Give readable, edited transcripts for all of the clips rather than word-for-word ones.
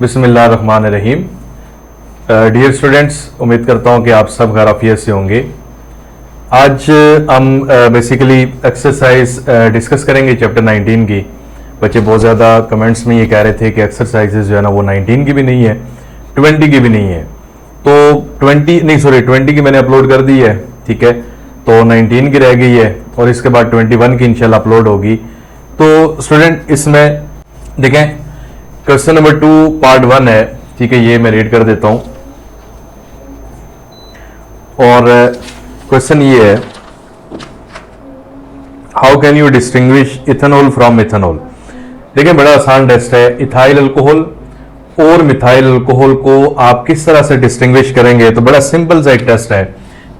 बिस्मिल्लाहिर्रहमानिर्रहीम। Dear students, उम्मीद करता हूँ कि आप सब खैरियत से होंगे। आज हम बेसिकली एक्सरसाइज डिस्कस करेंगे चैप्टर 19 की। बच्चे बहुत ज़्यादा कमेंट्स में ये कह रहे थे कि एक्सरसाइजेज जो है ना वो 19 की भी नहीं है, 20 की भी नहीं है। तो 20 की मैंने अपलोड कर दी है, ठीक है। तो 19 की रह गई है और इसके बाद 21 की इंशाल्लाह अपलोड होगी। तो स्टूडेंट इसमें देखें, क्वेश्चन नंबर 2 पार्ट 1 है, ठीक है। ये मैं रीड कर देता हूं और क्वेश्चन ये है, how can you distinguish ethanol from methanol. देखिए बड़ा आसान टेस्ट है। इथाइल अल्कोहल और मिथाइल अल्कोहल को आप किस तरह से डिस्टिंग्विश करेंगे, तो बड़ा सिंपल सा एक टेस्ट है।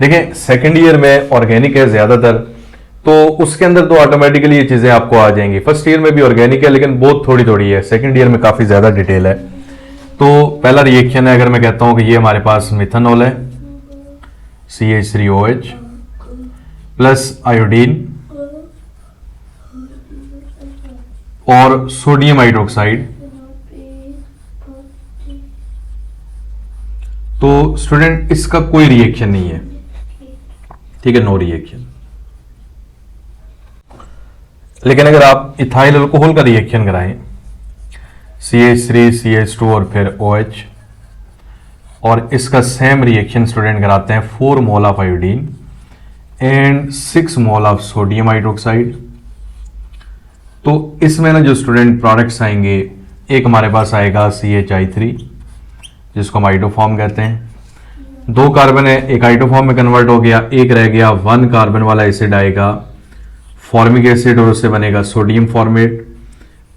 देखिए सेकेंड ईयर में ऑर्गेनिक है ज्यादातर, तो उसके अंदर तो ऑटोमेटिकली ये चीजें आपको आ जाएंगी। फर्स्ट ईयर में भी ऑर्गेनिक है लेकिन बहुत थोड़ी थोड़ी है, सेकंड ईयर में काफी ज्यादा डिटेल है। तो पहला रिएक्शन है, अगर मैं कहता हूं कि ये हमारे पास मिथेनॉल है, CH3OH प्लस आयोडीन और सोडियम हाइड्रोक्साइड। तो स्टूडेंट इसका कोई रिएक्शन नहीं है, ठीक है, नो रिएक्शन। लेकिन अगर आप इथाइल अल्कोहल का रिएक्शन कराएं, CH3 CH2 और फिर OH, और इसका सेम रिएक्शन स्टूडेंट कराते हैं 4 mole of iodine and 6 mole of sodium hydroxide. तो इसमें ना जो स्टूडेंट प्रोडक्ट्स आएंगे, एक हमारे पास आएगा CHI3 जिसको हम आइडोफॉर्म कहते हैं। 2 कार्बन है, एक आइडोफॉर्म में कन्वर्ट हो गया, एक रह गया 1 कार्बन वाला एसिड आएगा फॉर्मिक एसिड और उससे बनेगा sodium format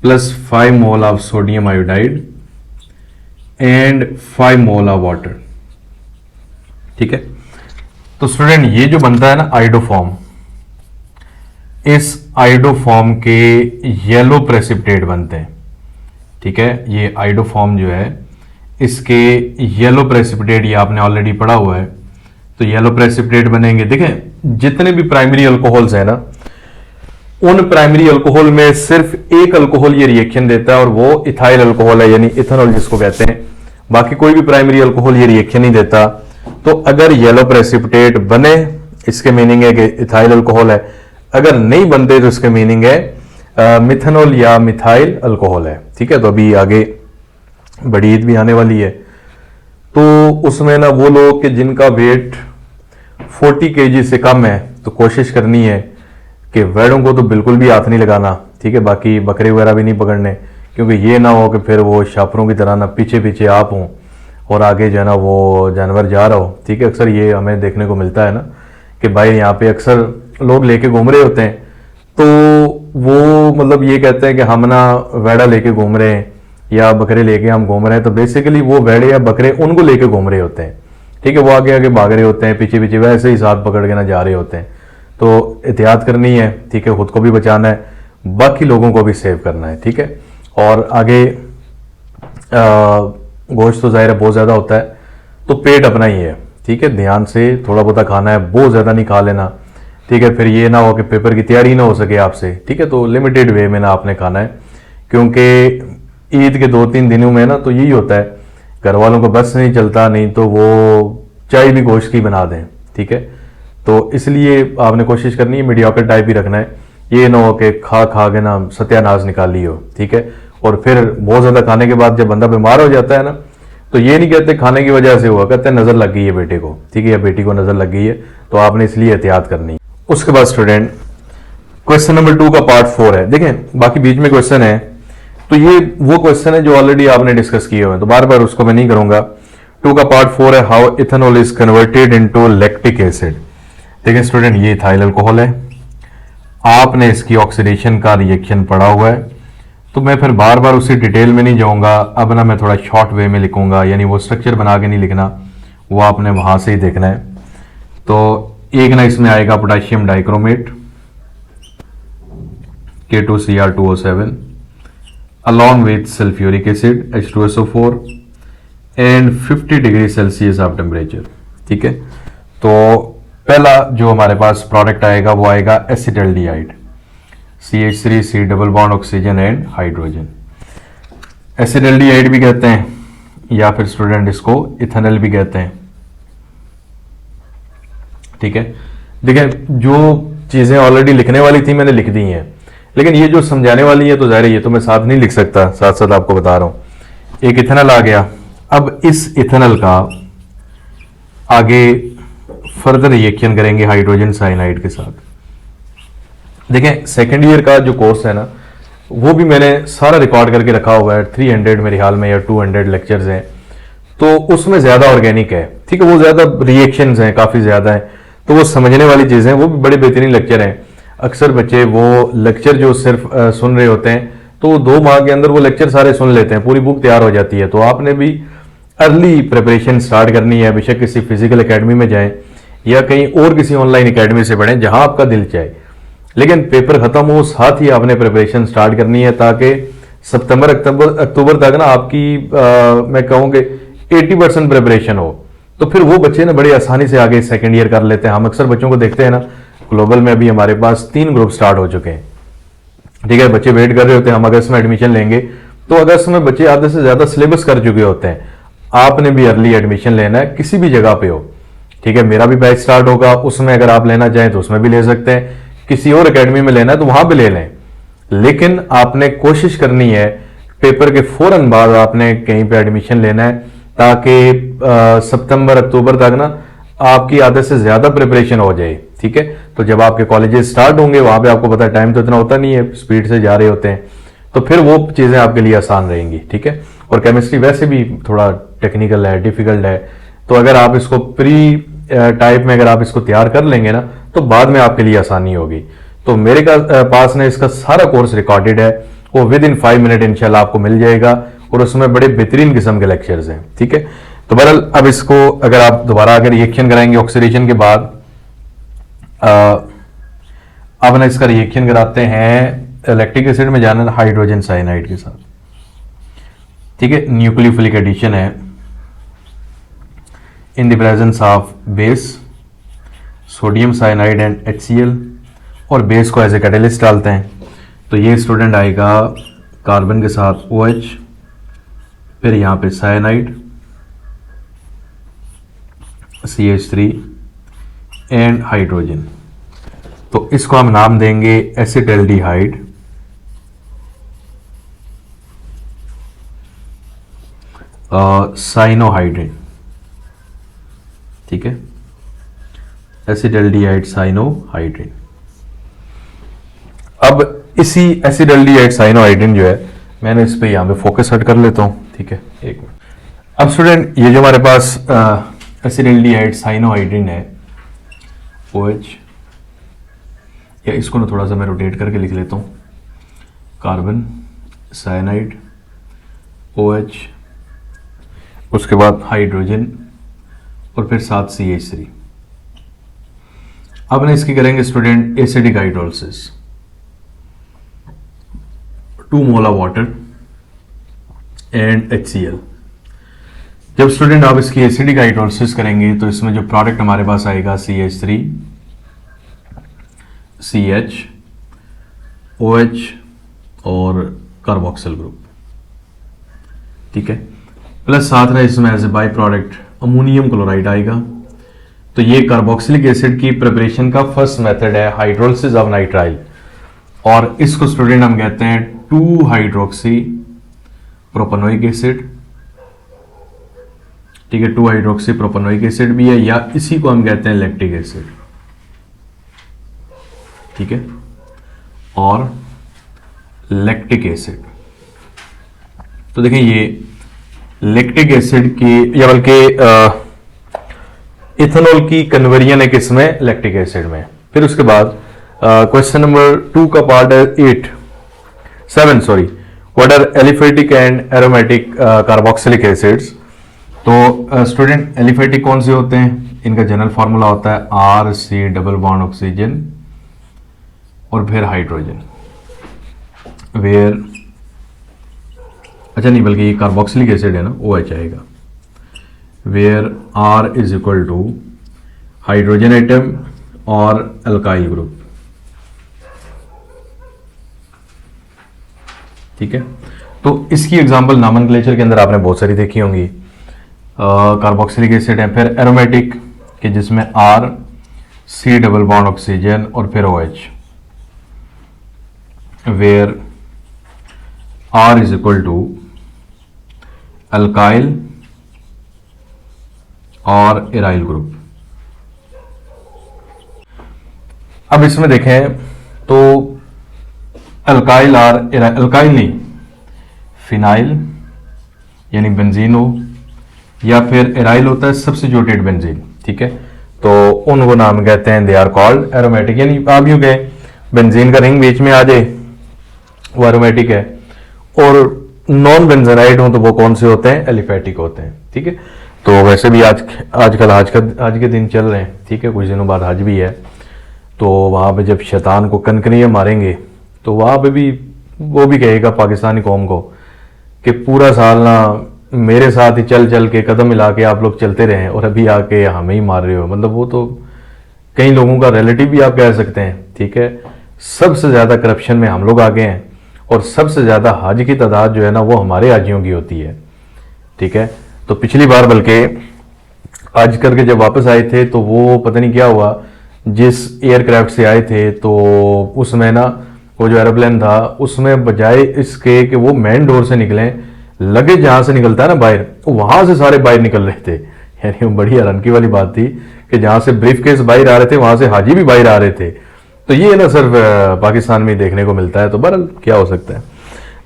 plus 5 mole of sodium iodide and 5 mole of water, ठीक है। तो स्टूडेंट ये जो बनता है ना आइडोफॉर्म, इस आइडोफॉर्म के येलो प्रेसिपिटेट बनते हैं, ठीक है। ये आइडोफॉर्म जो है इसके येलो प्रेसिपिटेट, ये आपने ऑलरेडी पढ़ा हुआ है। तो येलो प्रेसिपिटेट बनेंगे। देखें जितने भी प्राइमरी अल्कोहल्स है ना, उन प्राइमरी अल्कोहल में सिर्फ एक अल्कोहल ये रिएक्शन देता है और वो इथाइल अल्कोहल है, यानी इथेनॉल जिसको कहते हैं। बाकी कोई भी प्राइमरी अल्कोहल ये रिएक्शन नहीं देता। तो अगर येलो प्रेसिपिटेट बने, इसके मीनिंग है कि इथाइल अल्कोहल है। अगर नहीं बनते तो इसके मीनिंग है मिथेनॉल या मिथाइल अल्कोहल है, ठीक है। तो अभी आगे बड़ी ईद भी आने वाली है, तो उसमें ना वो लोग कि जिनका वेट 40 kg से कम है, तो कोशिश करनी है कि वेड़ों को तो बिल्कुल भी हाथ नहीं लगाना, ठीक है। बाकी बकरे वगैरह भी नहीं पकड़ने, क्योंकि ये ना हो कि फिर वो शापरों की तरह ना पीछे पीछे आप हों और आगे जो है ना वो जानवर जा रहा हो, ठीक है। अक्सर ये हमें देखने को मिलता है ना कि भाई यहाँ पे अक्सर लोग लेके घूम रहे होते हैं, तो वो मतलब ये कहते हैं कि हम ना वेड़ा लेके घूम रहे हैं या बकरे लेके हम घूम रहे हैं। तो बेसिकली वो वेड़े या बकरे उनको लेके घूम रहे होते हैं, ठीक है। वो आगे आगे भाग रहे होते हैं, पीछे पीछे वैसे ही साथ पकड़ के ना जा रहे होते हैं। तो एहतियात करनी है, ठीक है। खुद को भी बचाना है, बाकी लोगों को भी सेव करना है, ठीक है। और आगे गोश्त तो जाहिर है बहुत ज़्यादा होता है, तो पेट अपना ही है, ठीक है। ध्यान से थोड़ा बहुत खाना है, बहुत ज़्यादा नहीं खा लेना, ठीक है। फिर ये ना हो कि पेपर की तैयारी ना हो सके आपसे, ठीक है। तो लिमिटेड वे में ना आपने खाना है, क्योंकि ईद के 2-3 दिनों में ना तो यही होता है, घर वालों को बस नहीं चलता, नहीं तो वो चाय भी गोश्त की बना दें, ठीक है। तो इसलिए आपने कोशिश करनी है मीडियोकर टाइप ही रखना है। ये ना हो कि खा खा के ना सत्यानाश निकाली हो, ठीक है। और फिर बहुत ज़्यादा खाने के बाद जब बंदा बीमार हो जाता है ना, तो ये नहीं कहते खाने की वजह से हुआ, कहते हैं नज़र लग गई है बेटे को, ठीक है, या बेटी को नज़र लग गई है। तो आपने इसलिए एहतियात करनी है। उसके बाद स्टूडेंट क्वेश्चन नंबर 2 का पार्ट 4 है। देखें बाकी बीच में क्वेश्चन है, तो ये वो क्वेश्चन है जो ऑलरेडी आपने डिस्कस किए हुए हैं, तो बार बार उसको मैं नहीं करूंगा। 2 का पार्ट 4 है, how ethanol is converted into lactic acid. देखिए स्टूडेंट ये इथाइल अल्कोहल है, आपने इसकी ऑक्सीडेशन का रिएक्शन पढ़ा हुआ है, तो मैं फिर बार बार उसी डिटेल में नहीं जाऊंगा। अब ना मैं थोड़ा शॉर्ट वे में लिखूंगा, यानी वो स्ट्रक्चर बना के नहीं लिखना, वो आपने वहां से ही देखना है। तो एक ना इसमें आएगा potassium dichromate K2Cr2O7 along with sulfuric acid H2SO4 and 50 degree Celsius of temperature, ठीक है। तो पहला जो हमारे पास प्रोडक्ट आएगा वो आएगा acetaldehyde, CH3 C double bond oxygen and hydrogen. Acetaldehyde भी कहते हैं, या फिर स्टूडेंट इसको इथेनॉल भी कहते हैं। ठीक है, देखिए जो चीजें ऑलरेडी लिखने वाली थी मैंने लिख दी हैं, लेकिन ये जो समझाने वाली है तो जाहिर है ये तो मैं साथ नहीं लिख सकता, साथ साथ आपको बता रहा हूं। एक इथेनॉल आ गया, अब इस इथेनॉल का आगे फर्दर रिएक्शन करेंगे हाइड्रोजन साइनाइड के साथ। देखें सेकेंड ईयर का जो कोर्स है ना, वो भी मैंने सारा रिकॉर्ड करके रखा हुआ है, 300 मेरे ख्याल में या 200 लेक्चर्स हैं, तो उसमें ज्यादा ऑर्गेनिक है। ठीक है, वो ज्यादा रिएक्शंस हैं, काफी ज्यादा है, तो वो समझने वाली चीजें, वो भी बड़े बेहतरीन लेक्चर हैं। अक्सर बच्चे वो लेक्चर जो सिर्फ सुन रहे होते हैं, तो वो 2 माह के अंदर वो लेक्चर सारे सुन लेते हैं, पूरी बुक तैयार हो जाती है। तो आपने भी अर्ली प्रिपरेशन स्टार्ट करनी है, बेशक किसी फिजिकल एकेडमी में जाएं या कहीं और किसी ऑनलाइन एकेडमी से पढ़ें, जहां आपका दिल चाहे, लेकिन पेपर खत्म हो साथ ही आपने प्रिपरेशन स्टार्ट करनी है, ताकि सितंबर अक्टूबर तक ना आपकी मैं कहूँगी 80% प्रिपरेशन हो। तो फिर वो बच्चे ना बड़ी आसानी से आगे सेकेंड ईयर कर लेते हैं। हम अक्सर बच्चों को देखते हैं ना, ग्लोबल में अभी हमारे पास 3 ग्रुप स्टार्ट हो चुके हैं। ठीक है, बच्चे वेट कर रहे होते हैं हम अगस्त में एडमिशन लेंगे, तो अगस्त में बच्चे आधे से ज्यादा सिलेबस कर चुके होते हैं। आपने भी अर्ली एडमिशन लेना है, किसी भी जगह पे हो। ठीक है, मेरा भी बैच स्टार्ट होगा, उसमें अगर आप लेना चाहें तो उसमें भी ले सकते हैं, किसी और एकेडमी में लेना है तो वहां भी ले लें, लेकिन आपने कोशिश करनी है पेपर के फौरन बाद आपने कहीं पे एडमिशन लेना है, ताकि सितंबर अक्टूबर तक ना आपकी आदत से ज्यादा प्रिपरेशन हो जाए। ठीक है, तो जब आपके कॉलेजेस स्टार्ट होंगे वहां पे आपको पता है टाइम तो इतना होता नहीं है, स्पीड से जा रहे होते हैं, तो फिर वो चीजें आपके लिए आसान रहेंगी। ठीक है, और केमिस्ट्री वैसे भी थोड़ा टेक्निकल है, डिफिकल्ट है, तो अगर आप इसको प्री टाइप में अगर आप इसको तैयार कर लेंगे ना, तो बाद में आपके लिए आसानी होगी। तो मेरे पास ने इसका सारा कोर्स रिकॉर्डेड है, वो विद इन 5 मिनट इंशाल्लाह आपको मिल जाएगा, और उसमें बड़े बेहतरीन किस्म के लेक्चर्स हैं। ठीक है, तो बहरहाल अब इसको अगर आप दोबारा अगर रिएक्शन कराएंगे ऑक्सीडेशन के बाद, अब ना इसका रिएक्शन कराते हैं लैक्टिक एसिड में जाना हाइड्रोजन साइनाइड के साथ। ठीक है, न्यूक्लियोफिलिक एडिशन है in the presence of base sodium cyanide and HCl, और बेस को एज ए कैटलिस्ट डालते हैं। तो ये स्टूडेंट आएगा कार्बन के साथ OH, फिर यहाँ पे साइनाइड CH3 एंड हाइड्रोजन। तो इसको हम नाम देंगे एसिटल्डिहाइड साइनोहाइड्रिन। ठीक है, एसिटल्डिहाइड साइनोहाइड्रिन। अब इसी एसिटल्डिहाइड साइनोहाइड्रिन जो है, मैंने इस पे यहां पे फोकस हट कर लेता हूं। ठीक है, एक मिनट। अब स्टूडेंट ये जो हमारे पास एसिटल्डिहाइड साइनोहाइड्रिन है OH, या इसको ना थोड़ा सा मैं रोटेट करके लिख लेता हूँ, कार्बन साइनाइड OH, उसके बाद हाइड्रोजन और फिर साथ CH3। अब ना इसकी करेंगे student acidic hydrolysis, 2 mole water and HCl। जब स्टूडेंट आप इसकी एसिडिक हाइड्रोलिसिस करेंगे तो इसमें जो प्रोडक्ट हमारे पास आएगा CH3 CH OH और कार्बोक्सिल ग्रुप। ठीक है, प्लस साथ में इसमें as a by product ammonium chloride आएगा। तो ये कार्बोक्सिलिक एसिड की प्रिपरेशन का फर्स्ट मेथड है हाइड्रोलिसिस ऑफ नाइट्राइल, और इसको स्टूडेंट हम कहते हैं 2 हाइड्रोक्सी प्रोपेनोइक एसिड। ठीक है, 2 हाइड्रोक्सी प्रोपेनोइक एसिड भी है, या इसी को हम कहते हैं लैक्टिक एसिड। ठीक है, और लैक्टिक एसिड। तो देखें ये लैक्टिक एसिड की या बल्कि इथेनॉल की कन्वर्जन है किसमें, लैक्टिक एसिड में। फिर उसके बाद क्वेश्चन नंबर 2 का पार्ट है 7 sorry, what are aliphatic and aromatic carboxylic acids. तो स्टूडेंट एलिफेटिक कौन से होते हैं, इनका जनरल फार्मूला होता है RC डबल बॉन्ड ऑक्सीजन और फिर हाइड्रोजन, वेयर अच्छा नहीं बल्कि ये कार्बोक्सिलिक एसिड है ना, OH आएगा, where R is equal to hydrogen atom और अल्काइल ग्रुप। ठीक है, तो इसकी एग्जांपल नॉमेनक्लेचर के अंदर आपने बहुत सारी देखी होंगी। कार्बोक्सिलिक एसिड है। फिर एरोमेटिक कि जिसमें R C double bond oxygen और फिर OH, where R is equal to alkyl और इराइल ग्रुप। अब इसमें देखें तो अल्काइल और अल्काइल नहीं, फिनाइल यानी बेंजीन हो, या फिर इराइल होता है सब्स्टिट्यूटेड बेंजीन, ठीक है। तो उनको नाम कहते हैं दे आर कॉल्ड एरोमेटिक। यानी आप यूं कहें बेंजीन का रिंग बीच में आ जाए वो एरोमेटिक है, और नॉन बेंजेनाइड हो तो वो कौन से होते हैं, एलिफेटिक होते हैं, ठीक है। तो वैसे भी आज के दिन चल रहे हैं, ठीक है, कुछ दिनों बाद हज भी है, तो वहाँ पे जब शैतान को कनकनियाँ मारेंगे तो वहाँ पे भी वो भी कहेगा पाकिस्तानी कौम को कि पूरा साल ना मेरे साथ ही चल चल के कदम मिला के आप लोग चलते रहे और अभी आके हमें ही मार रहे हो। मतलब वो तो कई लोगों का रिलेटिव भी आप कह सकते हैं, ठीक है। सबसे ज़्यादा करप्शन में हम लोग आगे हैं और सबसे ज़्यादा हज की तादाद जो है ना वो हमारे हाजियों की होती है, ठीक है। तो पिछली बार बल्कि हज करके जब वापस आए थे तो वो पता नहीं क्या हुआ, जिस एयरक्राफ्ट से आए थे तो उसमें ना वो जो एरोप्लेन था उसमें बजाय इसके कि वो मेन डोर से निकलें, लगेज जहाँ से निकलता है ना बाहर, वहाँ से सारे बाहर निकल रहे थे। यानी वो बड़ी हैरानगी वाली बात थी कि जहाँ से ब्रीफ केस बाहर आ रहे थे वहाँ से हाजी भी बाहर आ रहे थे। तो ये ना सिर्फ पाकिस्तान में देखने को मिलता है। तो बहरहाल क्या हो सकता है।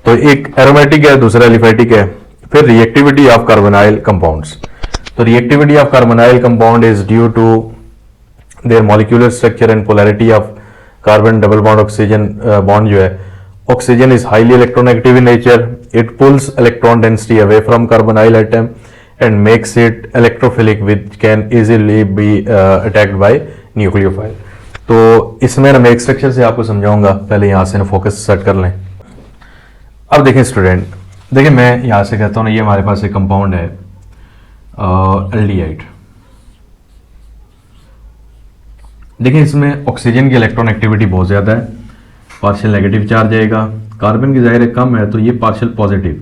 तो एक एरोमेटिक है, दूसरा एलिफेटिक है। फिर रिएक्टिविटी ऑफ कार्बोनाइल कंपाउंड्स। तो reactivity of carbonyl compound is due to their molecular structure and polarity of carbon double bond oxygen bond जो है, oxygen is highly electronegative in nature, it pulls electron density away from carbonyl atom and makes it electrophilic which can easily be attacked by nucleophile. तो इसमें ना मैं एक structure से आपको समझाऊंगा, पहले यहां से ना फोकस सेट कर लें। अब देखें स्टूडेंट, देखिए मैं यहां से कहता हूं ना, ये हमारे पास एक कंपाउंड है एल्डिहाइड। देखिए इसमें ऑक्सीजन की इलेक्ट्रॉन एक्टिविटी बहुत ज़्यादा है, पार्शियल नेगेटिव चार्ज आएगा, कार्बन की जाहिर है कम है तो ये पार्शियल पॉजिटिव।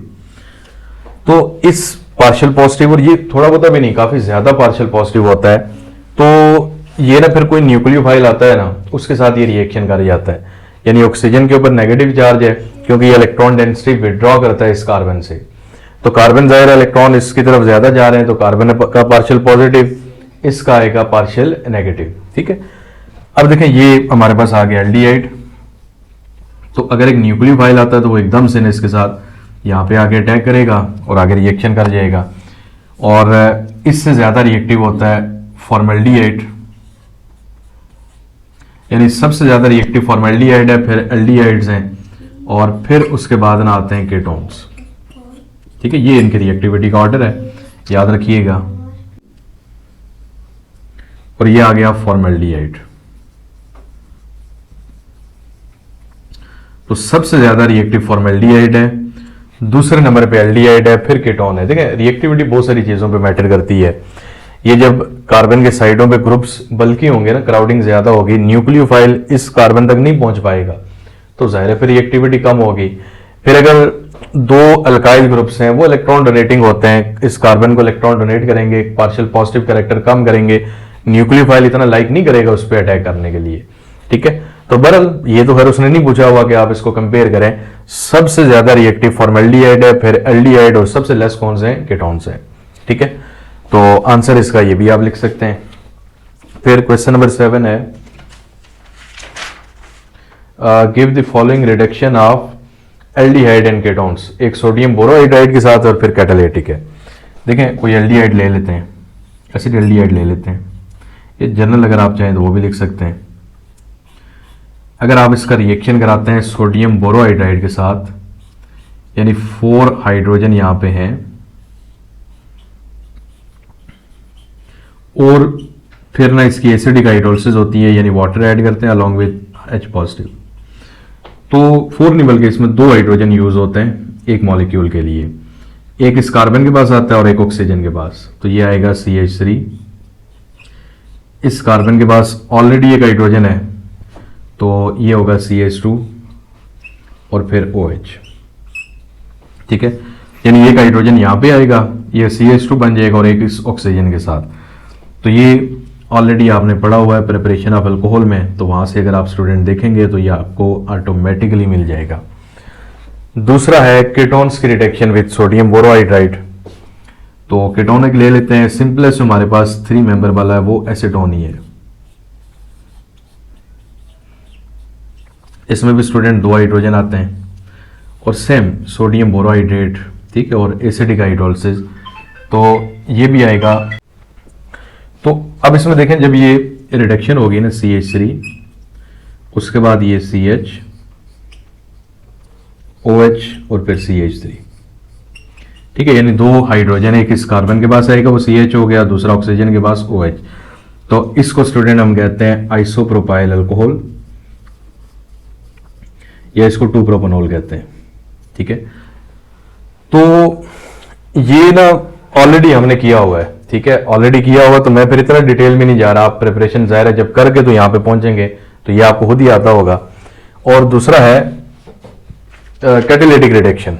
तो इस पार्शियल पॉजिटिव, और ये थोड़ा बहुत भी नहीं, काफ़ी ज़्यादा पार्शियल पॉजिटिव होता है, तो ये ना फिर कोई न्यूक्लियोफाइल आता है ना उसके साथ ये रिएक्शन कर जाता है। यानी ऑक्सीजन के ऊपर नेगेटिव चार्ज है क्योंकि ये इलेक्ट्रॉन डेंसिटी विड्रॉ करता है इस कार्बन से, तो कार्बन जाहिर इलेक्ट्रॉन इसकी तरफ ज़्यादा जा रहे हैं, तो कार्बन का पार्शियल पॉजिटिव, इसका आएगा पार्शियल नेगेटिव, ठीक है। अब देखें ये हमारे पास आ गया एल्डिहाइड। तो अगर एक न्यूक्लियोफाइल आता है तो वो एकदम से ना इसके साथ यहाँ पे आगे अटैक करेगा और आगे रिएक्शन कर जाएगा, और इससे ज़्यादा रिएक्टिव होता है फॉर्मल्डिहाइड। यानी सबसे ज़्यादा रिएक्टिव फॉर्मल्डिहाइड है, फिर एल्डिहाइड्स हैं, और फिर उसके बाद ना आते हैं कीटोन्स, ठीक है। ये इनकी रिएक्टिविटी का ऑर्डर है, याद रखिएगा। और ये आ गया फॉर्मल्डिहाइड। तो सबसे ज्यादा रिएक्टिव फॉर्मल्डिहाइड है, दूसरे नंबर पे एल्डिहाइड है, फिर कीटोन है। देखिए रिएक्टिविटी बहुत सारी चीजों पे मैटर करती है। ये जब कार्बन के साइडों पे ग्रुप्स बल्कि होंगे ना, क्राउडिंग ज्यादा होगी, न्यूक्लियोफाइल इस कार्बन तक नहीं पहुंच पाएगा, तो जाहिर है फिर रिएक्टिविटी कम होगी। फिर अगर दो अल्काइल ग्रुप्स हैं वो इलेक्ट्रॉन डोनेटिंग होते हैं, इस कार्बन को इलेक्ट्रॉन डोनेट करेंगे, पार्शियल पॉजिटिव कैरेक्टर कम करेंगे, न्यूक्लियोफाइल इतना लाइक नहीं करेगा उस पर अटैक करने के लिए, ठीक है। तो बहरहाल ये तो खैर उसने नहीं पूछा हुआ कि आप इसको कंपेयर करें। सबसे ज्यादा रिएक्टिव फॉर्मल्डिहाइड है, फिर एल्डिहाइड, और सबसे लेस कौन से हैं, कीटोन्स हैं, ठीक है। तो आंसर इसका ये भी आप लिख सकते हैं। फिर क्वेश्चन नंबर 7 है, give the following reduction of aldehyde and ketones. एक सोडियम बोरोहाइड्राइड के साथ और फिर कैटालिटिक है। देखें कोई एल्डिहाइड ले लेते हैं, एसिड एल्डिहाइड ले लेते हैं, ये जनरल अगर आप चाहें तो वो भी लिख सकते हैं। अगर आप इसका रिएक्शन कराते हैं सोडियम बोरोहाइड्राइड के साथ, यानी 4 हाइड्रोजन यहां पे हैं, और फिर ना इसकी एसिडिक हाइड्रोलिसिस होती है, यानी वाटर ऐड करते हैं अलॉन्ग विद H पॉजिटिव। तो 4 नहीं बल्कि इसमें 2 हाइड्रोजन यूज होते हैं एक मॉलिक्यूल के लिए, एक इस कार्बन के पास आता है और एक ऑक्सीजन के पास। तो ये आएगा CH3, इस कार्बन के पास ऑलरेडी एक हाइड्रोजन है तो ये होगा CH2 और फिर OH, ठीक है। यानी एक हाइड्रोजन यहां पे आएगा, ये CH2 बन जाएगा और एक इस ऑक्सीजन के साथ। तो ये ऑलरेडी आपने पढ़ा हुआ है प्रिपरेशन ऑफ अल्कोहल में, तो वहाँ से अगर आप स्टूडेंट देखेंगे तो ये आपको ऑटोमेटिकली मिल जाएगा। दूसरा है कीटोन्स की रिडक्शन विद सोडियम बोरोहाइड्राइड। तो कीटोनिक ले लेते हैं, सिंपलेस्ट हमारे पास 3 मेंबर वाला है वो एसीटोन ही है। इसमें भी स्टूडेंट 2 हाइड्रोजन आते हैं और सेम सोडियम बोरोहाइड्रेट, ठीक है, और एसिडिक हाइड्रोलिसिस, तो ये भी आएगा। तो अब इसमें देखें, जब ये रिडक्शन होगी ना CH3, उसके बाद ये CH, OH और फिर CH3, ठीक है, यानी 2 हाइड्रोजन, एक इस कार्बन के पास आएगा वो CH हो गया, दूसरा ऑक्सीजन के पास OH। तो इसको स्टूडेंट हम कहते हैं आइसोप्रोपाइल अल्कोहल, या इसको 2 प्रोपेनॉल कहते हैं, ठीक है। तो ये ना ऑलरेडी हमने किया हुआ है, ठीक है, ऑलरेडी किया हुआ, तो मैं फिर इतना डिटेल में नहीं जा रहा। आप प्रिपरेशन जाहिर है जब करके तो यहां पे पहुंचेंगे तो ये आपको खुद ही आता होगा। और दूसरा है कैटालिटिक रिडक्शन।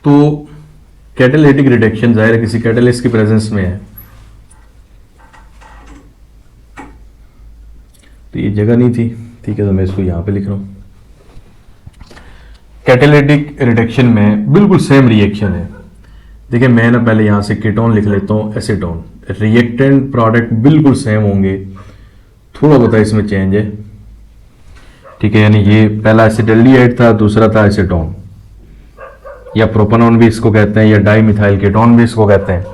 तो कैटालिटिक रिडक्शन जाहिर है किसी कैटलिस्ट की प्रेजेंस में है, तो ये जगह नहीं थी, ठीक है, तो मैं इसको यहां पे लिख रहा हूं। कैटालिटिक रिडक्शन में बिल्कुल सेम रिएक्शन है। देखिए मैं ना पहले यहां से कीटोन लिख लेता हूं, एसीटोन, रिएक्टेंट प्रोडक्ट बिल्कुल सेम होंगे, थोड़ा बहुत इसमें चेंज है, ठीक है, यानी ये पहला एसिटल्डिहाइड था, दूसरा था एसीटोन, या प्रोपेनॉन भी इसको कहते हैं, या डाइमिथाइल कीटोन भी इसको कहते हैं।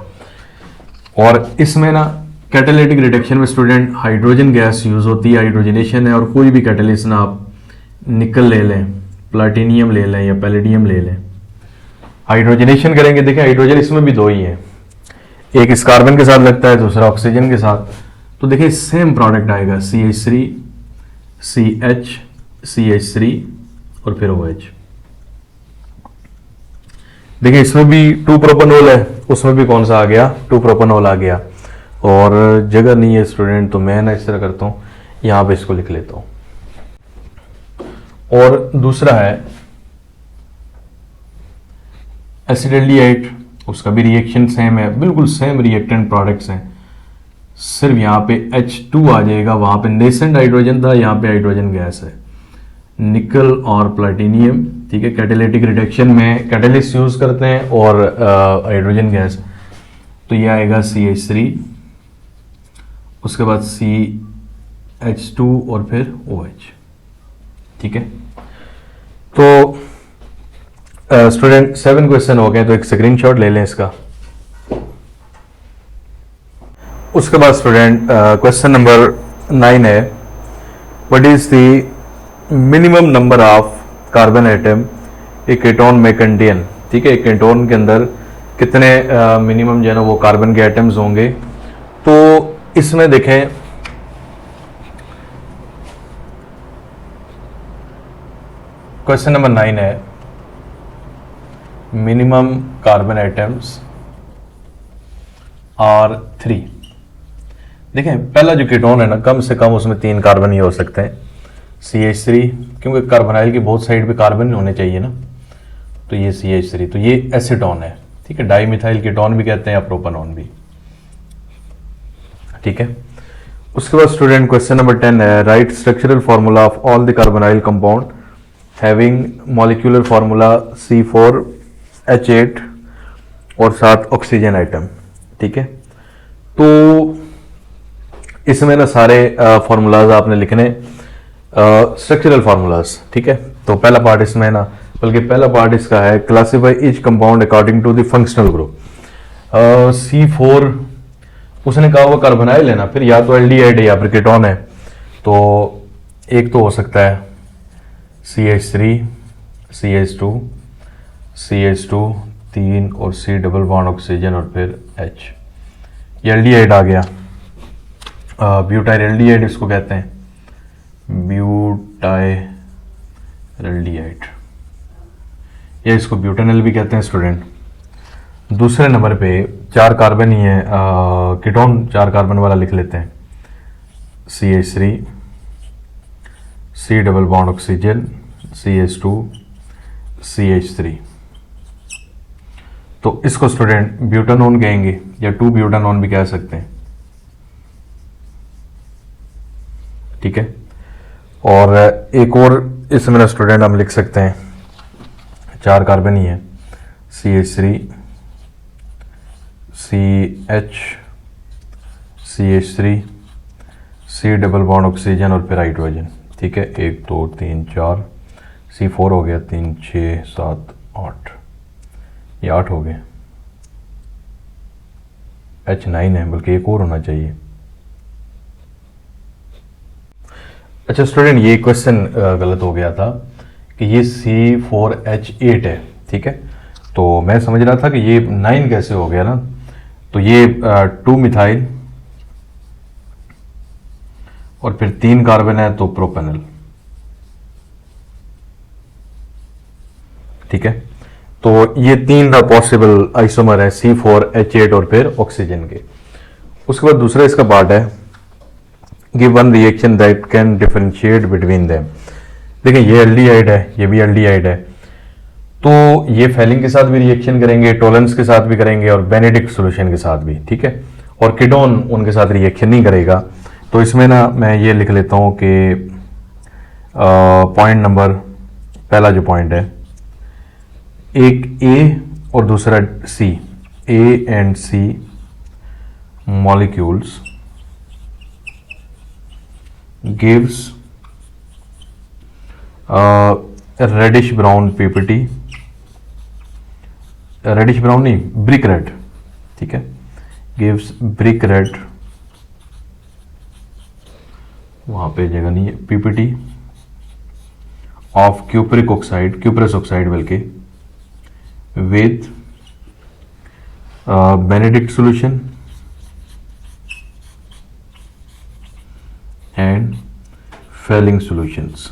और इसमें ना कैटालिटिक रिडक्शन में स्टूडेंट हाइड्रोजन गैस यूज होती है, हाइड्रोजनेशन है, और कोई भी कैटलिस्ट ना आप निकल ले लें, प्लाटिनियम ले लें या पैलेडियम ले लें, हाइड्रोजनेशन करेंगे। देखें हाइड्रोजन इसमें भी 2 ही है, एक इस कार्बन के साथ लगता है, दूसरा ऑक्सीजन के साथ, तो देखिए सेम प्रोडक्ट आएगा, CH3, CH, CH3 और फिर OH। देखिए इसमें भी 2 प्रोपेनॉल है, उसमें भी कौन सा आ गया, 2 प्रोपेनॉल आ गया। और जगह नहीं है स्टूडेंट, तो मैं ना इस तरह करता हूं, यहां पे इसको लिख लेता हूं। और दूसरा है एसिटल्डिहाइड, उसका भी रिएक्शन सेम है, बिल्कुल सेम रिएक्टेंट प्रोडक्ट्स हैं, सिर्फ यहां पे H2 आ जाएगा, वहां पे नेसेंट हाइड्रोजन था, यहां पे हाइड्रोजन गैस है, निकल और प्लेटिनियम, ठीक है। कैटालिटिक रिडक्शन में कैटलिस्ट यूज करते हैं और हाइड्रोजन गैस, तो ये आएगा CH3, उसके बाद CH2 और फिर OH, ठीक है। तो स्टूडेंट 7 क्वेश्चन हो गए, तो एक स्क्रीनशॉट ले लें इसका। उसके बाद स्टूडेंट क्वेश्चन नंबर 9 है, what is the minimum number of carbon atom एक कीटोन में कंटेन, ठीक है, एक कीटोन के अंदर कितने मिनिमम जो है ना वो कार्बन के एटम्स होंगे। तो इसमें देखें क्वेश्चन नंबर 9 है, मिनिमम कार्बन एटम्स आर 3। देखें पहला जो कीटोन है ना, कम से कम उसमें 3 कार्बन ही हो सकते हैं, CH3, क्योंकि कार्बोनाइल की बहुत साइड पे कार्बन होने चाहिए ना, तो ये CH3, तो ये एसीटोन है, ठीक है, डाइमिथाइल कीटोन भी कहते हैं या प्रोपेनॉन भी, ठीक है। उसके बाद स्टूडेंट क्वेश्चन नंबर 10 है, right structural formula of all the carbonyl compound having molecular formula C4H8 और 7 ऑक्सीजन आइटम, ठीक है। तो इसमें ना सारे फार्मूलाज आपने लिखने, स्ट्रक्चरल फार्मूलाज, ठीक है। तो पहला पार्ट इसमें ना, बल्कि पहला पार्ट इसका है, classify each compound according to the functional group. C4 उसने कहा वो कार्बोनाइल है ना, फिर या तो एल्डिहाइड है या फिर कीटोन है, तो एक तो हो सकता है CH3, CH2, CH2 3 और C डबल बॉन्ड ऑक्सीजन और फिर H, ये एल्डिहाइड आ गया, ब्यूटाइल एल्डिहाइड इसको कहते हैं, ब्यूटाइल एल्डिहाइड, या इसको ब्यूटेनॉल भी कहते हैं स्टूडेंट। दूसरे नंबर पे 4 कार्बन ही है, कीटोन 4 कार्बन वाला लिख लेते हैं, CH3, C double bond oxygen, CH2, CH3। तो इसको स्टूडेंट ब्यूटानोन कहेंगे या 2 ब्यूटानोन भी कह सकते हैं, ठीक है। और एक और इसमें ना स्टूडेंट हम लिख सकते हैं, 4 कार्बन ही है, CH3 CH CH3 C double bond oxygen और फिर हाइड्रोजन, ठीक है। 1 2 3 4 C4 हो गया, 3 6 7 8, ये 8 हो गए। H9 है, बल्कि एक और होना चाहिए। अच्छा स्टूडेंट, ये क्वेश्चन गलत हो गया था कि ये C4H8 है, ठीक है। तो मैं समझ रहा था कि ये 9 कैसे हो गया ना, तो ये 2 मिथाइल और फिर 3 कार्बन है तो प्रोपेनल, ठीक है। तो ये 3 पॉसिबल आइसोमर है C4H8 और फिर ऑक्सीजन के। उसके बाद दूसरा इसका पार्ट है, give one reaction that can differentiate between them. देखिए ये एल्डिहाइड है, ये भी एल्डिहाइड है, तो ये फेलिंग के साथ भी रिएक्शन करेंगे, टोलेंस के साथ भी करेंगे और बेनेडिक्ट सॉल्यूशन के साथ भी, ठीक है। और कीटोन उनके साथ रिएक्शन नहीं करेगा। तो इसमें ना मैं ये लिख लेता हूं कि पॉइंट नंबर, पहला जो पॉइंट है, एक ए और दूसरा C, A and C molecules gives reddish brown ppt, reddish brown नहीं, ब्रिक रेड, ठीक है, गिव्स ब्रिक रेड, वहां पे जगह नहीं है, ppt of cupric oxide, cuprous oxide बल्कि, with Benedict solution and Fehling solutions,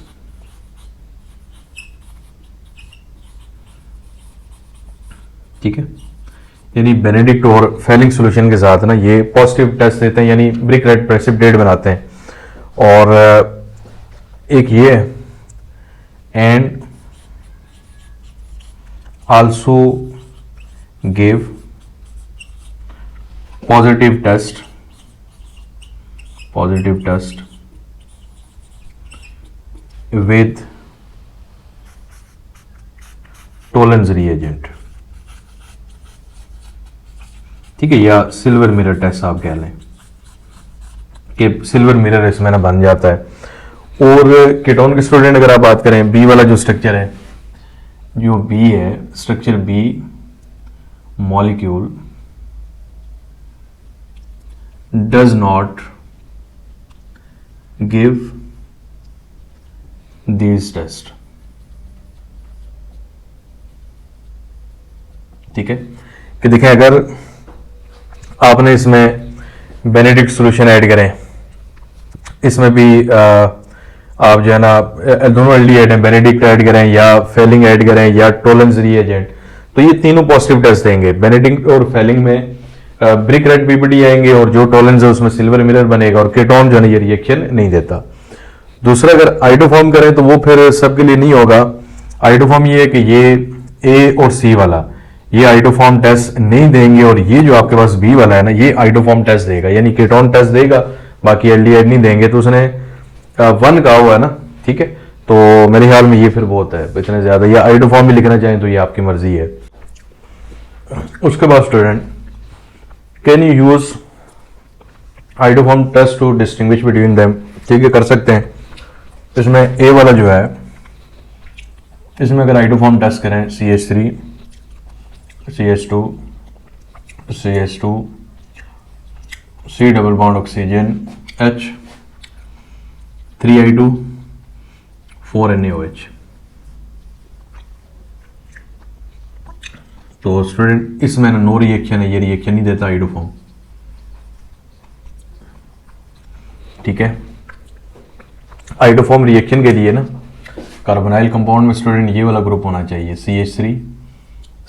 ठीक है। यानी बेनेडिक्ट और फेलिंग सॉल्यूशन के साथ ना ये पॉजिटिव टेस्ट देते हैं, यानी ब्रिक रेड प्रेसिपिटेट बनाते हैं। और एक ये है, and also give positive test with Tollens reagent, ठीक है, या सिल्वर मिरर टेस्ट आप कह लें कि सिल्वर मिरर इसमें ना बन जाता है। और कीटोन के स्टूडेंट अगर आप बात करें, बी वाला जो स्ट्रक्चर है, जो बी है structure B, molecule does not give these test, ठीक है। कि देखें अगर आपने इसमें बेनेडिक्ट सॉल्यूशन ऐड करें, इसमें भी आप जो है ना दोनों एल्डिहाइड हैं, बेनेडिक्ट ऐड करें या फेलिंग ऐड करें या टोलेंस रिएजेंट, तो ये तीनों पॉजिटिव टेस्ट देंगे। बेनेडिक्ट और फेलिंग में ब्रिक रेड पीपीटी आएंगे और जो टोलेंस है उसमें सिल्वर मिरर बनेगा, और कीटोन जो है ये रिएक्शन नहीं देता। दूसरा अगर आइडोफॉर्म करें तो वो फिर सबके लिए नहीं होगा। आइडोफॉर्म ये है कि ये ए और सी वाला ये आइडोफॉर्म टेस्ट नहीं देंगे, और ये जो आपके पास बी वाला है ना ये आइडोफॉर्म टेस्ट देगा, यानी कीटोन टेस्ट देगा, बाकी एल्डिहाइड नहीं देंगे। तो उसने 1 कहा हुआ है ना, ठीक है। तो मेरे ख्याल में ये फिर बहुत है, इतने ज्यादा, या आइडोफॉर्म भी लिखना चाहें तो ये आपकी मर्जी है। उसके बाद student, can you use iodoform test to distinguish between them, ठीक है, कर सकते हैं। इसमें ए वाला जो है, इसमें अगर आइडोफॉर्म टेस्ट करें, CH3 CH2 CH2 C double bond oxygen H 3I2 4NaOH, तो स्टूडेंट इसमें ना नो रिएक्शन है, ये रिएक्शन नहीं देता आइडोफॉर्म, ठीक है। आइडोफॉर्म रिएक्शन के लिए ना कार्बोनाइल कंपाउंड में स्टूडेंट ये वाला ग्रुप होना चाहिए, CH3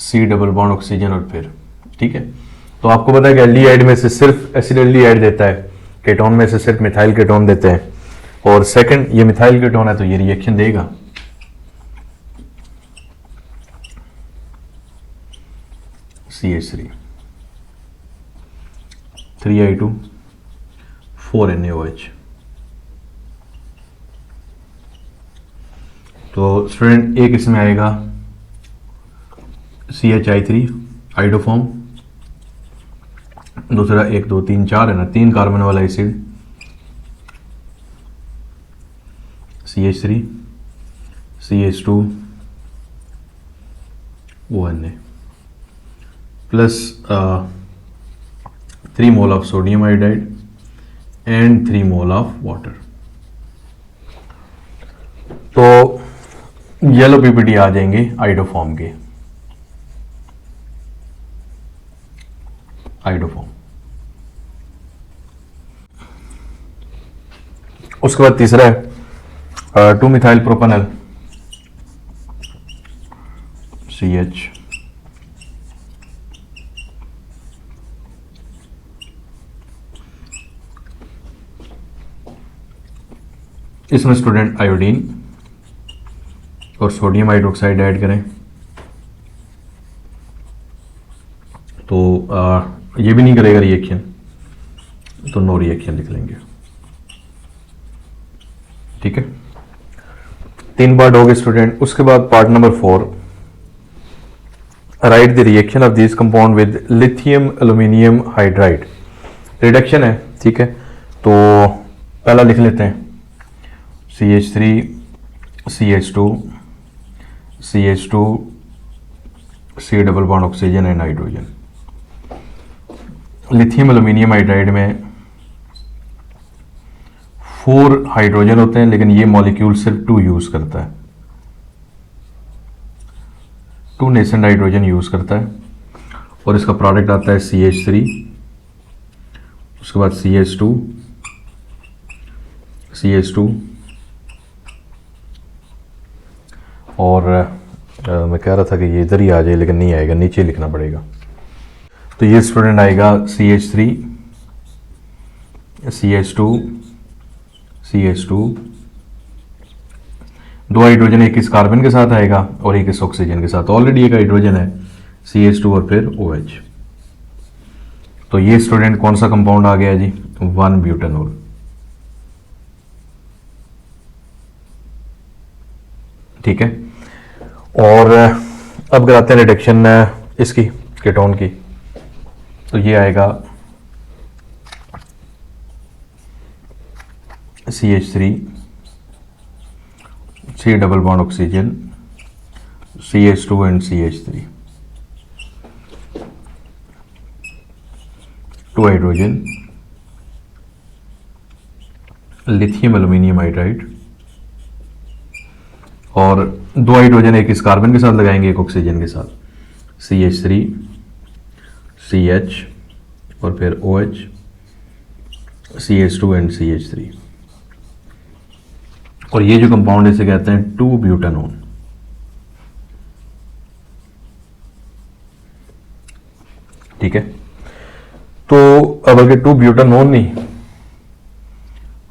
C double bond oxygen और फिर, ठीक है। तो आपको पता है कि एल्डिहाइड में से सिर्फ एसिड एल्डिहाइड देता है, कीटोन में से सिर्फ मिथाइल कीटोन देते हैं, और सेकंड ये मिथाइल कीटोन है तो ये रिएक्शन देगा। CH3, 3I2, 4NaOH। तो स्टूडेंट एक इसमें आएगा CHI3 आइडोफॉर्म, दूसरा 1 2 3 4 है ना, 3 कार्बन वाला acid CH3, CH2, ONA plus 3 mole of sodium iodide and 3 mole of water. तो येलो पीपीटी आ जाएंगे आइडोफॉर्म के, आइडोफॉर्म। उसके बाद तीसरा है 2 मिथाइल प्रोपेनॉल CH, इसमें स्टूडेंट आयोडीन और सोडियम हाइड्रोक्साइड ऐड करें तो ये भी नहीं करेगा रिएक्शन, तो नो रिएक्शन लिख लेंगे। ठीक है, 3 पार्ट हो गए स्टूडेंट। उसके बाद part number 4, right the reaction of this compound with lithium aluminium hydride. Reduction है, ठीक है, तो पहला लिख लेते हैं CH3 CH2 CH2 C double bond oxygen and hydrogen. Lithium aluminium hydride में 4 हाइड्रोजन होते हैं, लेकिन ये मॉलिक्यूल सिर्फ 2 यूज करता है, 2 नेसेंट हाइड्रोजन यूज करता है, और इसका प्रोडक्ट आता है CH3, उसके बाद CH2 CH2 और मैं कह रहा था कि ये इधर ही आ जाए, लेकिन नहीं आएगा, नीचे लिखना पड़ेगा। तो ये स्टूडेंट आएगा CH3 CH2 CH2, 2 हाइड्रोजन एक इस कार्बन के साथ आएगा और एक इस ऑक्सीजन के साथ, ऑलरेडी एक हाइड्रोजन है CH2 और फिर OH। तो ये स्टूडेंट कौन सा कंपाउंड आ गया जी, 1 ब्यूटेनॉल। ठीक है, और अब कराते हैं रिडक्शन इसकी कीटोन की। तो ये आएगा CH3 C double bond oxygen CH2 and CH3, 2 hydrogen, lithium aluminium hydride, और 2 हाइड्रोजन एक इस कार्बन के साथ लगाएंगे, एक ऑक्सीजन के साथ, CH3 CH और फिर OH, CH2 एंड CH3, और ये जो कंपाउंड इसे कहते हैं 2 ब्यूटेनॉन। ठीक है, तो अब अगर 2 ब्यूटेनॉन नहीं,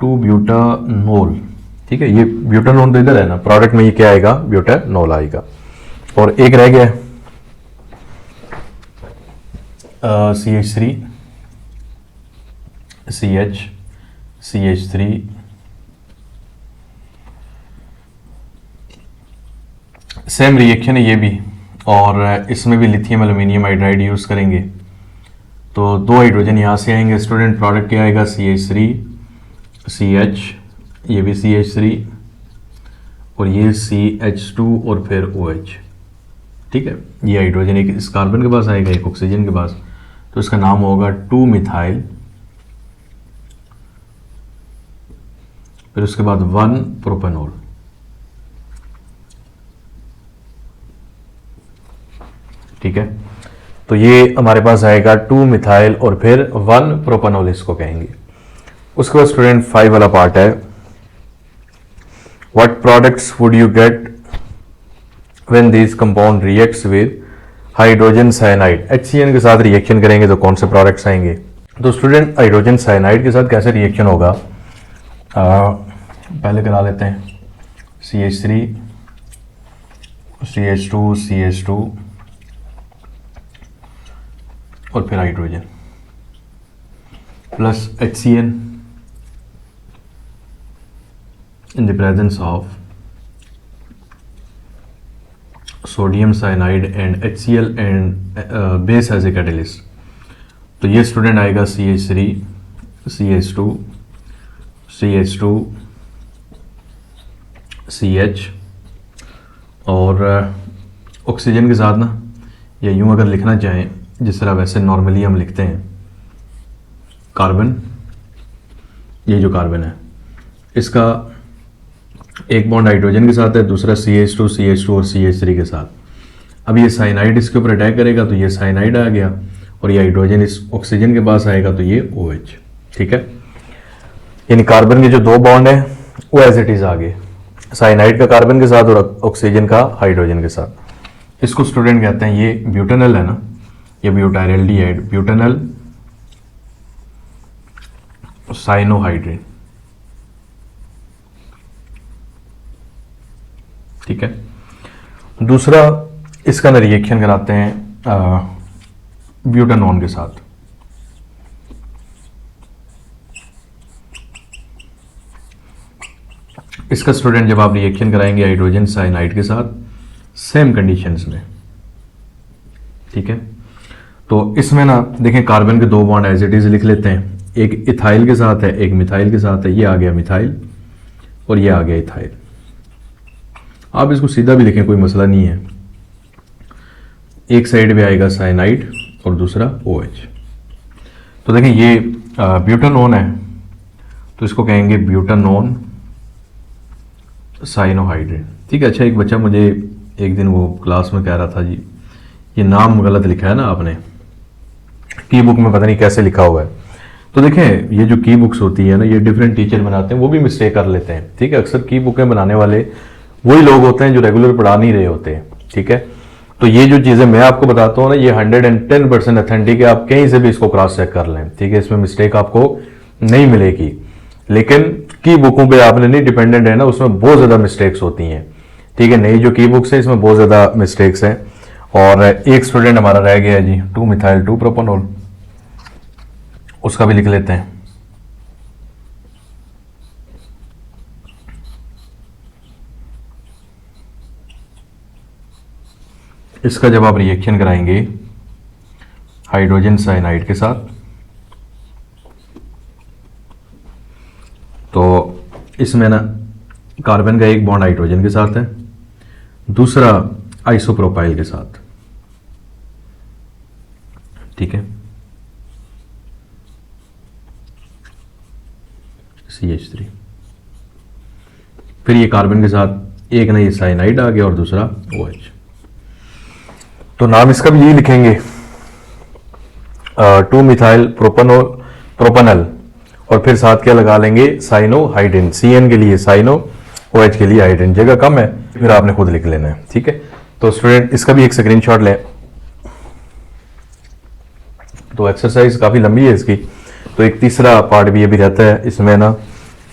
2 ब्यूटानोल, ठीक है, ये ब्यूटेनॉन तो इधर है ना, प्रोडक्ट में ये क्या आएगा, ब्यूटेनॉल आएगा। और एक रह गया CH3 CH CH3 same reaction है ये भी, और इसमें भी लिथियम एल्यूमिनियम हाइड्राइड यूज करेंगे। तो 2 हाइड्रोजन यहां से आएंगे स्टूडेंट, प्रोडक्ट क्या आएगा CH3 CH, ये भी CH3 और ये CH2 और फिर OH। ठीक है, ये हाइड्रोजन एक इस कार्बन के पास आएगा, एक ऑक्सीजन के पास, तो इसका नाम होगा 2 मिथाइल, फिर उसके बाद 1 प्रोपेनॉल। ठीक है, तो ये हमारे पास आएगा 2 मिथाइल और फिर 1 प्रोपेनॉल इसको कहेंगे। उसके बाद स्टूडेंट 5 वाला पार्ट है, what products would you get when this compound reacts with hydrogen cyanide. HCN के साथ रिएक्शन करेंगे तो कौन से प्रोडक्ट्स आएंगे। तो स्टूडेंट हाइड्रोजन साइनाइड के साथ कैसे रिएक्शन होगा, पहले करा लेते हैं CH3 CH2 CH2 और फिर hydrogen plus HCl in the presence of sodium cyanide and HCl and base as a catalyst। तो ये स्टूडेंट आएगा CH3 CH2 CH2 CH और ऑक्सीजन के साथ ना, या यूं अगर लिखना चाहें जिस तरह वैसे नॉर्मली हम लिखते हैं, कार्बन, ये जो कार्बन है इसका एक बॉन्ड हाइड्रोजन के साथ है, दूसरा CH2 CH2 और CH3 के साथ। अब ये साइनाइड इसके ऊपर अटैक करेगा तो ये साइनाइड आ गया, और ये हाइड्रोजन इस ऑक्सीजन के पास आएगा तो ये OH। ठीक है, यानी कार्बन के जो दो बॉन्ड है वो एज इट इज आ गए, साइनाइड का कार्बन के साथ और ऑक्सीजन का हाइड्रोजन के साथ। इसको स्टूडेंट कहते हैं, ये ब्यूटेनल है ना, ये ब्यूटाइलडिहाइड, ब्यूटेनल साइनोहाइड्रेट। ठीक है, दूसरा इसका ना रिएक्शन कराते हैं ब्यूटानॉन के साथ। इसका स्टूडेंट जब आप रिएक्शन कराएंगे हाइड्रोजन साइनाइड के साथ सेम कंडीशंस में। ठीक है, तो इसमें ना देखें कार्बन के दो बॉन्ड एज इट इज लिख लेते हैं, एक इथाइल के साथ है एक मिथाइल के साथ है, ये आ गया मिथाइल और ये आ गया इथाइल। आप इसको सीधा भी लिखें कोई मसला नहीं है, एक साइड पे आएगा साइनाइड और दूसरा OH। तो देखें ये ब्यूटानोन है तो इसको कहेंगे ब्यूटानोन साइनोहाइड्रेट। ठीक है, अच्छा एक बच्चा मुझे एक दिन वो क्लास में कह रहा था जी ये नाम गलत लिखा है ना आपने, की बुक में पता नहीं कैसे लिखा हुआ है। तो देखें ये जो की बुक्स होती है ना, ये डिफरेंट टीचर बनाते हैं, वो भी मिस्टेक कर लेते हैं। ठीक है, अक्सर की बुकें बनाने वाले वही लोग होते हैं जो रेगुलर पढ़ा नहीं रहे होते हैं। ठीक है, तो ये जो चीज़ें मैं आपको बताता हूँ ना, ये 110% ऑथेंटिक है, आप कहीं से भी इसको क्रॉस चेक कर लें। ठीक है, इसमें मिस्टेक आपको नहीं मिलेगी, लेकिन की बुकों पे आपने नहीं डिपेंडेंट है ना, उसमें बहुत ज़्यादा मिस्टेक्स होती हैं। ठीक है, नई जो की बुक्स है इसमें बहुत ज़्यादा मिस्टेक्स हैं। और एक स्टूडेंट हमारा रह गया है जी 2-मिथाइल 2-प्रोपेनॉल, उसका भी लिख लेते हैं। इसका जब आप रिएक्शन कराएंगे हाइड्रोजन साइनाइड के साथ तो इसमें ना कार्बन का एक बॉन्ड हाइड्रोजन के साथ है, दूसरा आइसोप्रोपाइल के साथ। ठीक है, CH3, फिर ये कार्बन के साथ एक ना ये साइनाइड आ गया और दूसरा OH। तो नाम इसका भी यही लिखेंगे 2-मिथाइल प्रोपेनॉल और फिर साथ क्या लगा लेंगे साइनोहाइड्रेन, CN के लिए साइनो, OH के लिए हाइड्रेन। जगह कम है फिर आपने खुद लिख लेना है। ठीक है, तो स्टूडेंट इसका भी एक स्क्रीनशॉट लें। तो एक्सरसाइज काफ़ी लंबी है इसकी, तो एक तीसरा पार्ट भी अभी रहता है इसमें ना,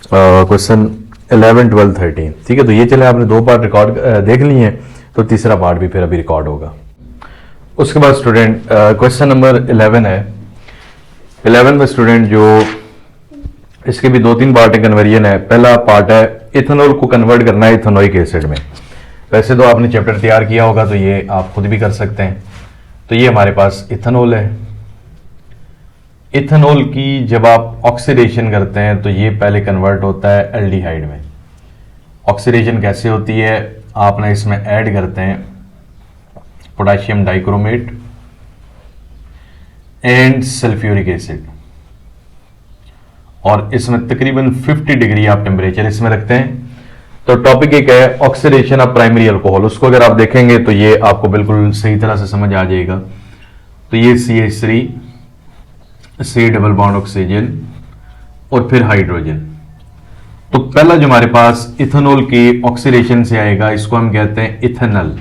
क्वेश्चन 11, 12, 13। ठीक है, तो ये चले आपने दो पार्ट रिकॉर्ड देख लिए हैं, तो तीसरा पार्ट भी फिर अभी रिकॉर्ड होगा। उसके बाद स्टूडेंट क्वेश्चन नंबर 11 है। 11 में स्टूडेंट जो इसके भी 2-3 पार्ट कन्वर्जन है। पहला पार्ट है इथेनॉल को कन्वर्ट करना है इथेनोइक एसिड में। वैसे तो आपने चैप्टर तैयार किया होगा तो ये आप खुद भी कर सकते हैं। तो ये हमारे पास इथेनॉल है। इथेनॉल की जब आप ऑक्सीडेशन करते हैं तो ये पहले कन्वर्ट होता है एल्डिहाइड में। ऑक्सीडेशन कैसे होती है, आप ना इसमें ऐड करते हैं potassium dichromate and sulphuric acid, और इसमें तकरीबन 50 डिग्री आप टेम्परेचर इसमें रखते हैं। तो टॉपिक एक है ऑक्सीडेशन ऑफ प्राइमरी अल्कोहल, उसको अगर आप देखेंगे तो ये आपको बिल्कुल सही तरह से समझ आ जाएगा। तो ये CH3 C double bond oxygen और फिर हाइड्रोजन। तो पहला जो हमारे पास इथेनॉल के ऑक्सीडेशन से आएगा इसको हम कहते हैं इथेनॉल,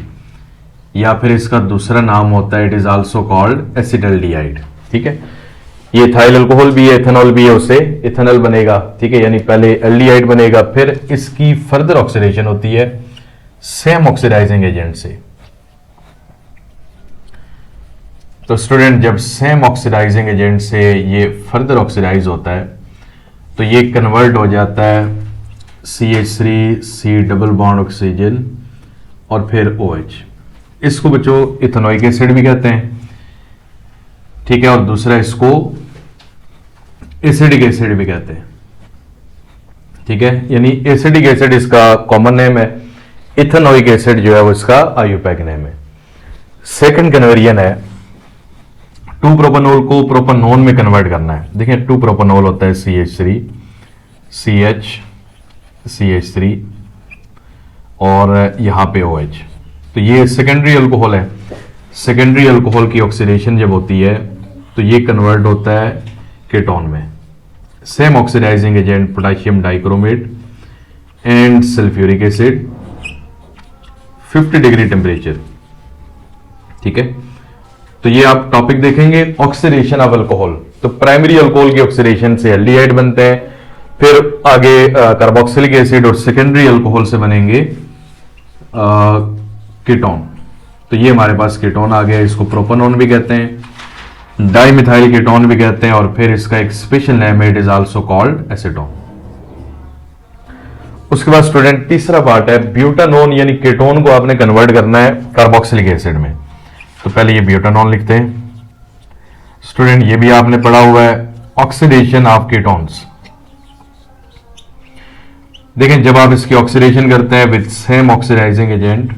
या फिर इसका दूसरा नाम होता है it is also called acetaldehyde. ठीक है, ये इथाइल अल्कोहल भी है, इथेनॉल भी है, उससे इथेनॉल बनेगा। ठीक है, यानी पहले एल्डिहाइड बनेगा, फिर इसकी फर्दर ऑक्सीडेशन होती है सेम ऑक्सीडाइजिंग एजेंट से। तो स्टूडेंट जब सेम ऑक्सीडाइजिंग एजेंट से ये फर्दर ऑक्सीडाइज होता है तो ये कन्वर्ट हो जाता है CH3 C double bond oxygen और फिर OH। इसको बच्चों इथेनोइक एसिड भी कहते हैं, ठीक है, और दूसरा इसको एसिडिक एसिड भी कहते हैं, ठीक है। यानी एसिडिक एसिड इसका कॉमन नेम है, इथेनोइक एसिड जो है वो इसका आईयूपैक नेम है। सेकंड कन्वर्जन है 2 प्रोपेनॉल को प्रोपेनॉन में कन्वर्ट करना है। देखिए 2 प्रोपेनॉल होता है CH3 CH CH3 और यहां पे OH। तो ये सेकेंडरी अल्कोहल है। सेकेंडरी अल्कोहल की ऑक्सीडेशन जब होती है तो ये कन्वर्ट होता है कीटोन में। Same oxidising agent potassium dichromate and sulphuric acid 50 degree temperature, ठीक है। तो ये आप टॉपिक देखेंगे ऑक्सीडेशन ऑफ अल्कोहल। तो प्राइमरी अल्कोहल की ऑक्सीडेशन से एल्डिहाइड बनते हैं, फिर आगे कार्बोक्सिलिक एसिड और सेकेंडरी अल्कोहल से बनेंगे कीटोन। तो ये हमारे पास कीटोन आ गया, इसको प्रोपेनॉन भी कहते हैं, डाइमिथाइल कीटोन भी कहते हैं, और फिर इसका एक स्पेशल नेम है, it is also called acetone. उसके बाद स्टूडेंट तीसरा पार्ट है ब्यूटानोन, यानी कीटोन को आपने कन्वर्ट करना है कार्बोक्सिलिक एसिड में। तो पहले ये ब्यूटानोन लिखते हैं स्टूडेंट, ये भी आपने पढ़ा हुआ है, ऑक्सीडेशन ऑफ कीटोन्स। देखें जब आप इसकी ऑक्सीडेशन करते हैं with same oxidising agent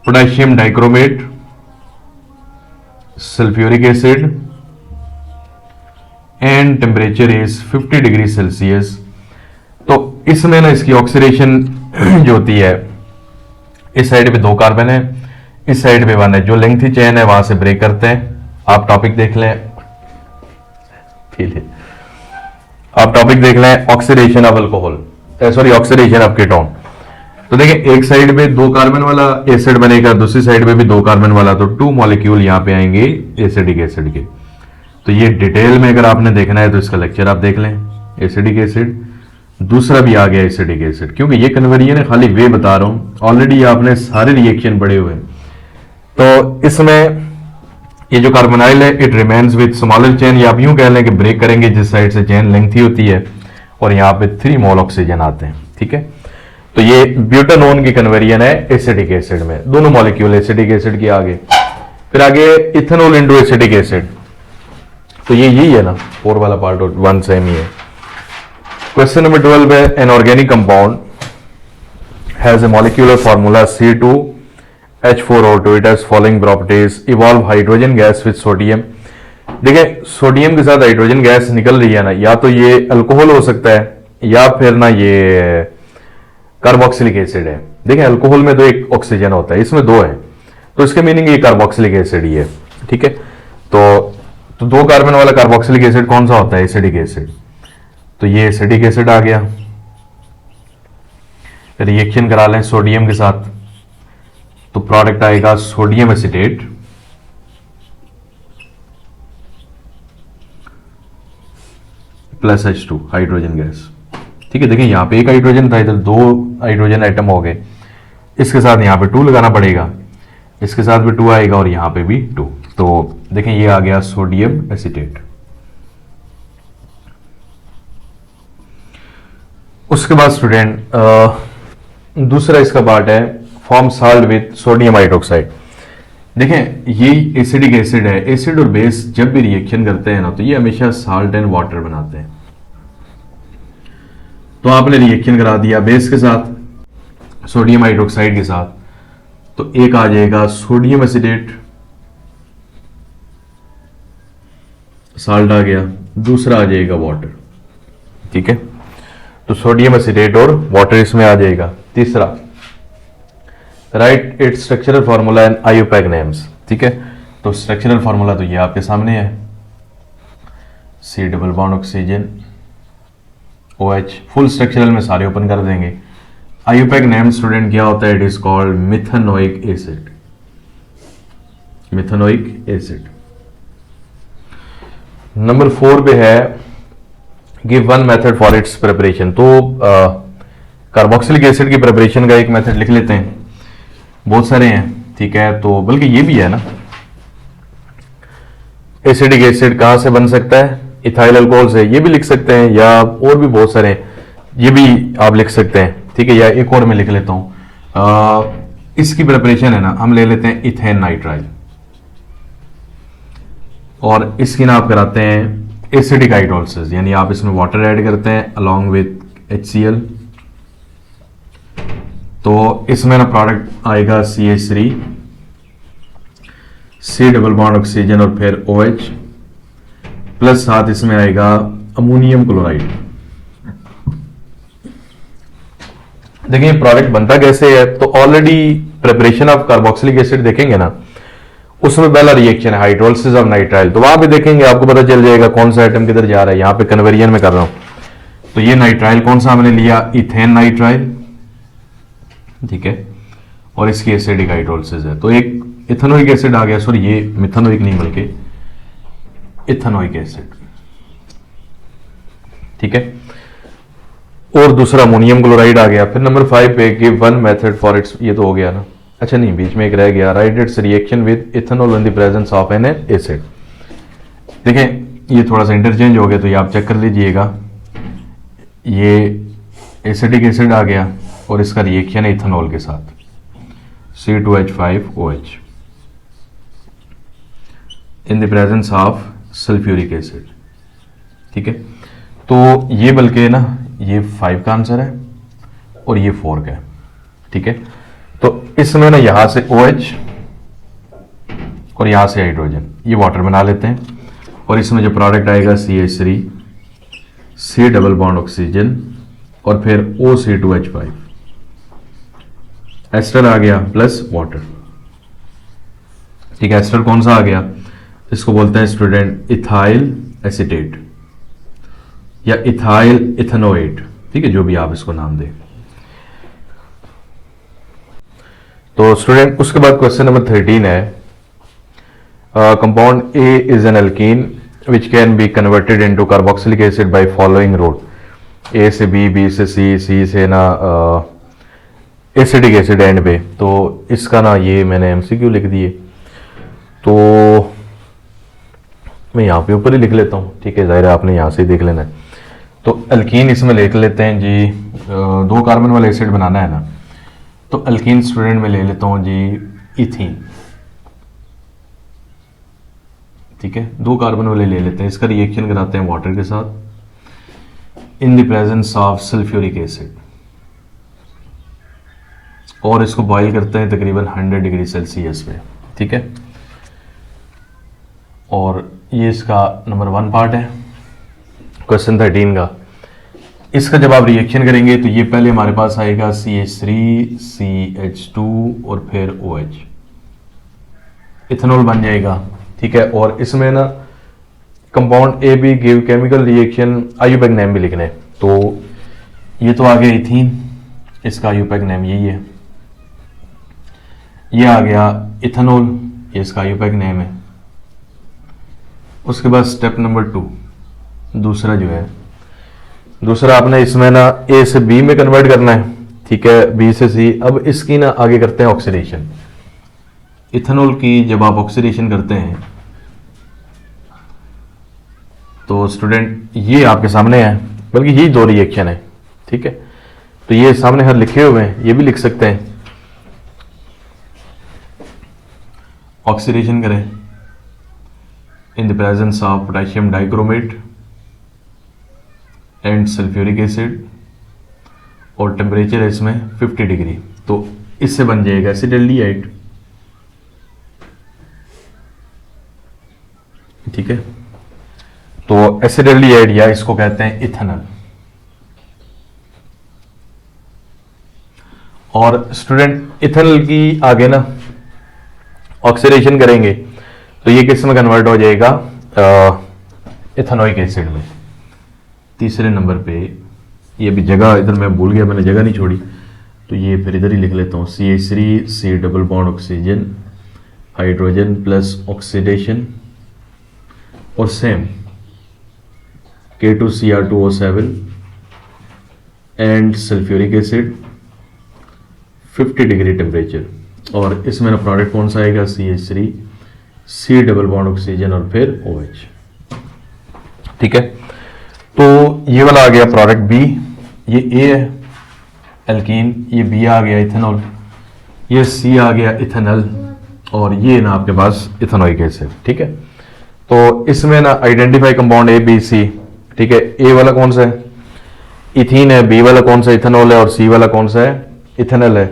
potassium dichromate sulphuric acid and temperature is 50 degree Celsius. तो इसमें ना इसकी ऑक्सीडेशन जो होती है, इस साइड पे 2 कार्बन है, इस साइड पे 1 है, जो लेंथी चेन है वहां से ब्रेक करते हैं। आप टॉपिक देख लें, आप टॉपिक देख लें oxidation of alcohol, sorry oxidation of ketone. तो देखिए एक साइड पे 2 कार्बन वाला एसिड बनेगा, दूसरी साइड पे भी 2 कार्बन वाला, तो 2 मॉलिक्यूल यहां पे आएंगे एसिडिक एसिड के। तो ये डिटेल में अगर आपने देखना है तो इसका लेक्चर आप देख लें। एसिडिक एसिड, दूसरा भी आ गया एसिडिक एसिड, क्योंकि ये कन्वर्जन है, खाली वे बता रहा हूं, ऑलरेडी आपने सारे रिएक्शन पढ़े हुए हैं। तो इसमें ये जो कार्बोनाइल है it remains with smaller chain, या आप यूं कह लें कि ब्रेक करेंगे जिस साइड से चेन लेंथी होती है, और यहाँ पे 3 मोल ऑक्सीजन आते हैं, ठीक है। तो ये ब्यूटानोन की कन्वर्जन है एसिडिक एसिड में, दोनों मॉलिक्यूल एसिडिक एसिड के आगे। फिर आगे इथेनॉल इनटू एसिडिक एसिड, तो ये यही है ना, 4 वाला पार्ट 1 सेम ही है। क्वेश्चन नंबर 12 है an organic compound has a molecular formula C2H4O2, it has following properties, evolve hydrogen gas with sodium. देखिए सोडियम के साथ हाइड्रोजन गैस निकल रही है ना, या तो ये अल्कोहल हो सकता है या फिर ना ये कार्बोक्सिलिक एसिड है। देखिए अल्कोहल में तो एक ऑक्सीजन होता है, इसमें 2 है, तो इसके मीनिंग ये कार्बोक्सिलिक एसिड ही है, ठीक है। तो 2 कार्बन वाला कार्बोक्सिलिक एसिड कौन सा होता है? Acidic acid. तो ये एसिडिक एसिड आ गया। रिएक्शन करा लें सोडियम के साथ, तो प्रोडक्ट आएगा sodium acetate plus H2 hydrogen gas, ठीक है। देखिए यहां पे एक हाइड्रोजन था, इधर 2 हाइड्रोजन एटम हो गए, इसके साथ यहां पे 2 लगाना पड़ेगा, इसके साथ भी 2 आएगा और यहां पे भी 2। तो देखें ये आ गया सोडियम एसिटेट। उसके बाद स्टूडेंट दूसरा इसका पार्ट है form salt with sodium hydroxide. देखें ये एसिडिक एसिड है, एसिड और बेस जब भी रिएक्शन करते हैं ना तो ये हमेशा साल्ट एंड वाटर बनाते हैं। तो आपने रिएक्शन करा दिया बेस के साथ सोडियम हाइड्रोक्साइड के साथ, तो एक आ जाएगा सोडियम एसिडेट, साल्ट आ गया, दूसरा आ जाएगा वाटर, ठीक है। तो सोडियम एसिडेट और वाटर इसमें आ जाएगा। तीसरा right it's structural formula and IUPAC names, ठीक है। तो स्ट्रक्चरल फार्मूला तो ये आपके सामने है, C double bond oxygen OH, full structural में सारे ओपन कर देंगे। आईयूपैक नेम स्टूडेंट क्या होता है? It is called methanoic acid, methanoic acid. Number 4 पे है give one method for its preparation. तो कार्बोक्सिलिक एसिड की प्रिपरेशन का एक मेथड लिख लेते हैं, बहुत सारे हैं, ठीक है। तो बल्कि ये भी है ना, एसिडिक एसिड कहाँ से बन सकता है? इथाइल अल्कोहल से, ये भी लिख सकते हैं, या और भी बहुत सारे ये भी आप लिख सकते हैं, ठीक है। या एक और मैं लिख लेता हूं, इसकी प्रिपरेशन है ना, हम ले लेते हैं इथेन नाइट्राइल, और इसकी ना आप कराते हैं एसिडिक हाइड्रोलिसिस, यानी आप इसमें वाटर ऐड करते हैं अलॉन्ग विथ HCl। तो इसमें ना प्रोडक्ट आएगा CH3, C double bond oxygen और फिर OH, प्लस साथ इसमें आएगा अमोनियम क्लोराइड। देखिए प्रोडक्ट बनता कैसे है, तो already preparation of carboxylic acid देखेंगे ना, उसमें पहला रिएक्शन है हाइड्रोलिसिस ऑफ नाइट्राइल, तो वहां पे देखेंगे आपको पता चल जाएगा कौन सा आइटम किधर जा रहा है। यहां पे कन्वर्जन में कर रहा हूं, तो ये नाइट्राइल कौन सा हमने लिया? इथेन नाइट्राइल, ठीक है, और इसकी एसिडिक हाइड्रोलिसिस है, तो एक इथेनोइक एसिड आ गया, सॉरी ये मिथेनोइक नहीं बल्कि इथेनोइक एसिड, ठीक है, और दूसरा अमोनियम क्लोराइड आ गया। फिर नंबर 5 पे give one method for its, ये तो हो गया ना, अच्छा नहीं बीच में एक रह गया, right it's reaction with ethanol in the presence of N acid. देखें ये थोड़ा सा इंटरचेंज हो गया, तो ये आप चेक कर लीजिएगा, ये एसिडिक एसिड आ गया और इसका रिएक्शन है इथेनॉल के साथ, C2H5OH in the presence of sulphuric acid, ठीक है। तो ये बल्कि ना ये 5 का आंसर है और ये 4 का है, ठीक है। तो इसमें ना यहां से OH और यहां से हाइड्रोजन, ये वाटर बना लेते हैं, और इसमें जो प्रोडक्ट आएगा CH3, C double bond oxygen और फिर OC2H5, एस्टर आ गया प्लस वाटर, ठीक है। एस्टर कौन सा आ गया? इसको बोलते हैं स्टूडेंट इथाइल एसीटेट या इथाइल इथेनोएट, ठीक है, जो भी आप इसको नाम दें। तो स्टूडेंट उसके बाद क्वेश्चन नंबर 13 है, compound A is an alkene which can be converted into carboxylic acid by following route, A से बी, बी से सी, सी से ना एसिडिक एसिड एंड पे। तो इसका ना ये मैंने एमसीक्यू लिख दिए, तो मैं यहाँ पे ऊपर ही लिख लेता हूँ, ठीक है, जाहिर है आपने यहाँ से ही देख लेना है। तो अल्कीन इसमें लिख लेते हैं जी, 2 कार्बन वाला एसिड बनाना है ना, तो अल्कीन स्टूडेंट में ले लेता हूँ जी इथीन, ठीक है, 2 कार्बन वाले ले लेते हैं, इसका रिएक्शन कराते हैं वाटर के साथ in the presence of sulphuric acid, और इसको बॉईल करते हैं तकरीबन 100 डिग्री सेल्सियस पे, ठीक है। और ये इसका नंबर 1 पार्ट है क्वेश्चन 13 का। इसका जब आप रिएक्शन करेंगे तो ये पहले हमारे पास आएगा CH3, CH2 और फिर OH, इथेनॉल बन जाएगा, ठीक है। और इसमें ना compound A B give chemical reaction, IUPAC name भी लिखना है, तो ये तो आ गया इथीन, इसका आयुपैक नेम यही है। ये आ गया इथेनॉल, ये इसका आयुपैक नेम है। उसके बाद स्टेप नंबर 2, दूसरा जो है, दूसरा आपने इसमें ना ए से बी में कन्वर्ट करना है, ठीक है, बी से सी। अब इसकी ना आगे करते हैं ऑक्सीडेशन। इथेनॉल की जब आप ऑक्सीडेशन करते हैं तो स्टूडेंट ये आपके सामने है, बल्कि यही 2 रिएक्शन है, ठीक है। तो ये सामने हर लिखे हुए हैं, ये भी लिख सकते हैं। ऑक्सीडेशन करें in the presence of potassium dichromate and sulphuric acid, और टेम्परेचर है इसमें 50 डिग्री, तो इससे बन जाएगा एसिडल्डिहाइड, ठीक है। तो एसिडल्डिहाइड या इसको कहते हैं इथेनॉल। और स्टूडेंट इथेनॉल की आगे ना ऑक्सीडेशन करेंगे तो ये किस में कन्वर्ट हो जाएगा? इथेनोइक एसिड में। तीसरे नंबर पे ये भी जगह इधर मैं भूल गया, मैंने जगह नहीं छोड़ी, तो ये फिर इधर ही लिख लेता हूँ, CH3, C double bond oxygen, hydrogen plus oxidation, और same K2Cr2O7 and sulphuric acid 50 degree temperature. और इसमें ना प्रोडक्ट कौन सा आएगा? CH3, C double bond oxygen और फिर OH। ठीक है, तो ये वाला आ गया प्रोडक्ट B, ये A है एल्कीन, ये B आ गया इथेनॉल, ये C आ गया इथेनॉल, और ये ना आपके पास इथेनोइक एसिड। ठीक है, तो इसमें ना identify compound A B C। ठीक है, A वाला कौन सा है, इथीन है, B वाला कौन सा इथेनॉल है, और C वाला कौन सा है, इथेनॉल है।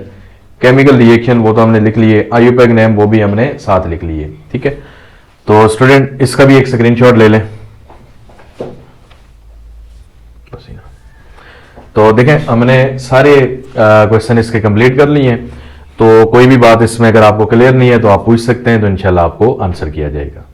केमिकल रिएक्शन वो तो हमने लिख लिए, आईयूपैक नेम वो भी हमने साथ लिख लिए। ठीक है, तो स्टूडेंट इसका भी एक स्क्रीनशॉट ले लें। तो देखें हमने सारे क्वेश्चन इसके कंप्लीट कर लिए हैं। तो कोई भी बात इसमें अगर आपको क्लियर नहीं है तो आप पूछ सकते हैं, तो इंशाल्लाह आपको आंसर किया जाएगा।